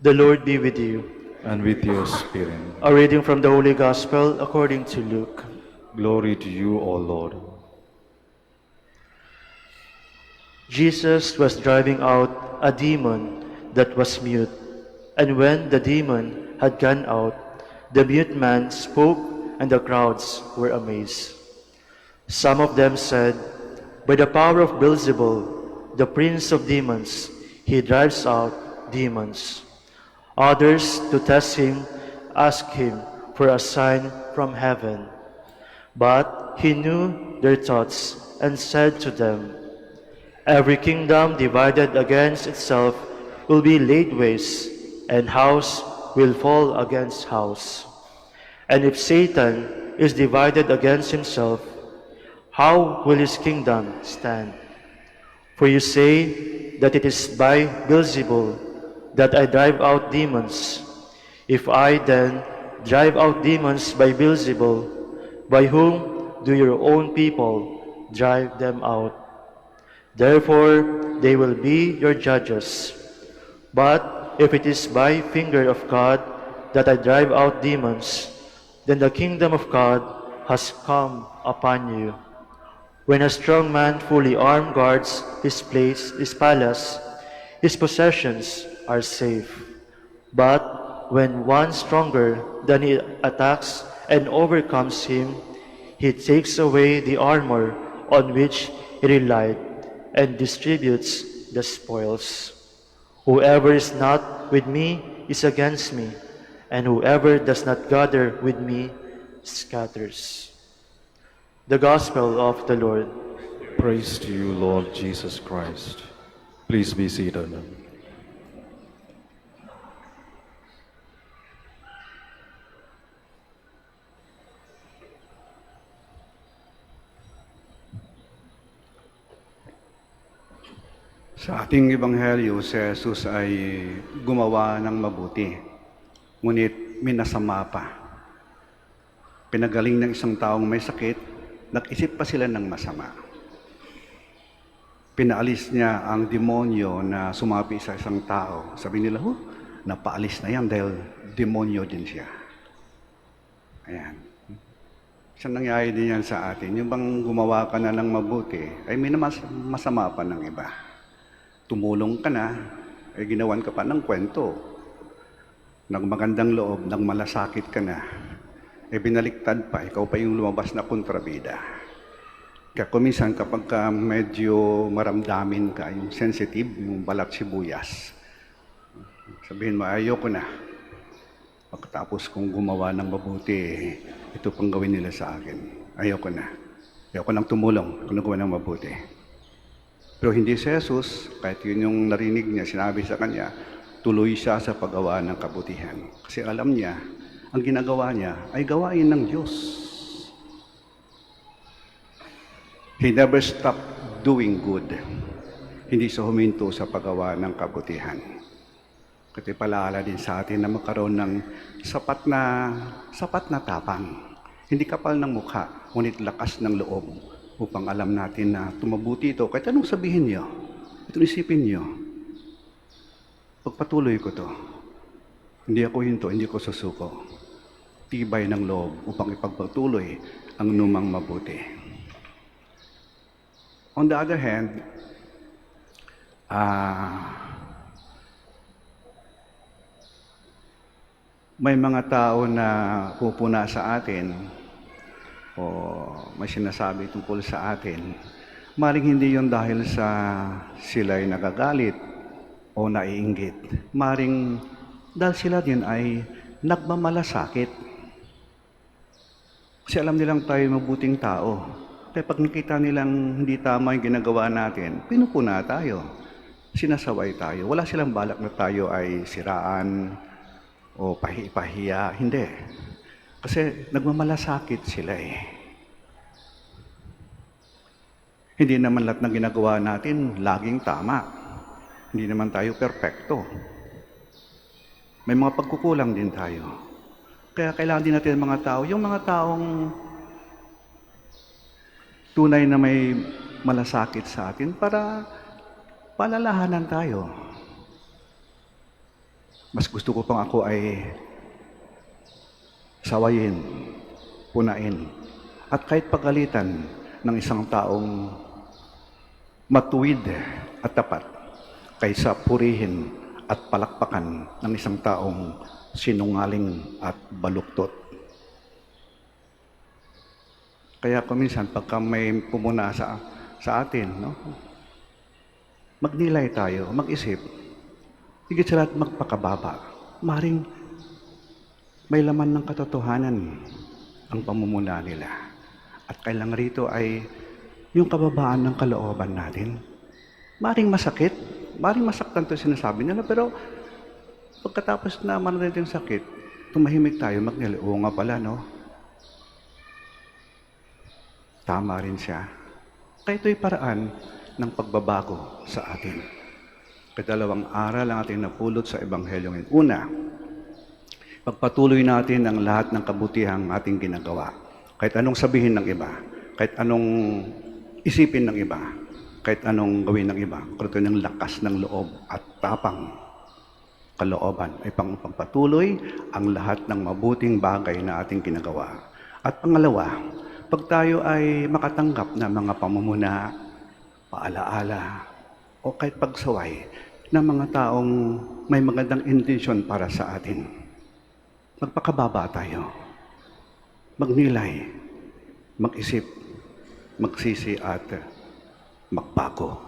The Lord be with you. and with your spirit. A reading from the Holy Gospel according to Luke. Glory to you, O Lord. Jesus was driving out a demon that was mute. And when the demon had gone out, the mute man spoke, and the crowds were amazed. Some of them said, "By the power of Beelzebul, the prince of demons, he drives out demons." Others, to test him, asked him for a sign from heaven. But he knew their thoughts and said to them, "Every kingdom divided against itself will be laid waste, and house will fall against house. And if Satan is divided against himself, how will his kingdom stand? For you say that it is by Beelzebul that I drive out demons. If I then drive out demons by Beelzebul, by whom do your own people drive them out? Therefore they will be your judges. But if it is by finger of God that I drive out demons, then the kingdom of God has come upon you. When a strong man fully armed guards his palace, his possessions are safe. But when one stronger than he attacks and overcomes him, he takes away the armor on which he relied and distributes the spoils. Whoever is not with me is against me, and whoever does not gather with me scatters. The Gospel of the Lord. Praise to you, Lord Jesus Christ. Please be seated. Sa ating ebanghelyo, si Jesus ay gumawa ng mabuti, ngunit minasama pa. Pinagaling ng isang taong may sakit, nag-isip pa sila ng masama. Pinaalis niya ang demonyo na sumapi sa isang tao. Sabi nila, napaalis na yan dahil demonyo din siya. Ayan. Isang nangyari din yan sa atin. Yung bang gumawa ka na ng mabuti, ay may masama pa ng iba. Tumulong ka na, ay ginawan ka pa ng kwento. Nagmagandang loob, nang malasakit ka na, ay binaliktad pa, ikaw pa yung lumabas na kontrabida. Kaya kuminsan kapag ka medyo maramdamin ka, yung sensitive, yung balat sibuyas, sabihin mo, ayoko na. Pagkatapos kong gumawa ng mabuti, ito pang gawin nila sa akin. Ayoko na. Ayoko nang tumulong kung nagawa ng mabuti. Pero hindi si Jesus, kahit yun yung narinig niya, sinabi sa kanya, tuloy siya sa paggawa ng kabutihan. Kasi alam niya, ang ginagawa niya ay gawain ng Diyos. He never stopped doing good. Hindi siya huminto sa paggawa ng kabutihan. Kasi palaala din sa atin na magkaroon ng sapat na tapang. Hindi kapal ng mukha, ngunit lakas ng loob upang alam natin na tumabuti ito. Kahit anong sabihin niyo, ito isipin niyo, pagpatuloy ko to. Hindi ako hinto, hindi ko susuko. Tibay ng loob upang ipagpatuloy ang numang mabuti. On the other hand, may mga tao na pupuna sa atin o may sinasabi tungkol sa atin, maring hindi yon dahil sa sila'y nagagalit o naiinggit. Maring dahil sila din ay nagmamalasakit. Kasi alam nilang tayo mabuting tao. Kaya pag nakita nilang hindi tama yung ginagawa natin, pinupuna tayo. Sinasaway tayo. Wala silang balak na tayo ay siraan o pahiya. Hindi. Kasi nagmamalasakit sila eh. Hindi naman lahat ng ginagawa natin laging tama. Hindi naman tayo perpekto. May mga pagkukulang din tayo. Kaya kailangan din natin mga tao, yung mga taong tunay na may malasakit sa atin para palalahanan tayo. Mas gusto ko pang ako ay sawayin, punain, at kahit pagalitan ng isang taong matuwid at tapat kaysa purihin at palakpakan ng isang taong sinungaling at baluktot. Kaya kuminsan pagka may pumuna sa atin, no? Magnilay tayo, mag-isip, higit sa lahat magpakababa. Maring may laman ng katotohanan ang pamumuna nila. At kailangan rito ay yung kababaan ng kalooban natin. Maring masakit, maring masaktan to sinasabi nila, pero pagkatapos na manalit yung sakit, tumahimik tayo, magnilay. Oo nga pala, no? Tama rin siya. Kaya ito'y paraan ng pagbabago sa atin. Kadalawang aral ang ating napulot sa Ebanghelyo ngayon. Una, pagpatuloy natin ang lahat ng kabutihang ating ginagawa. Kahit anong sabihin ng iba, kahit anong isipin ng iba, kahit anong gawin ng iba, kung ng lakas ng loob at tapang kalooban ay pagpatuloy ang lahat ng mabuting bagay na ating ginagawa. At pangalawa, pag tayo ay makatanggap ng mga pamumuna, paalaala, o kahit pagsaway ng mga taong may magandang intensyon para sa atin, magpakababa tayo, magnilay, mag-isip, magsisi at magbago.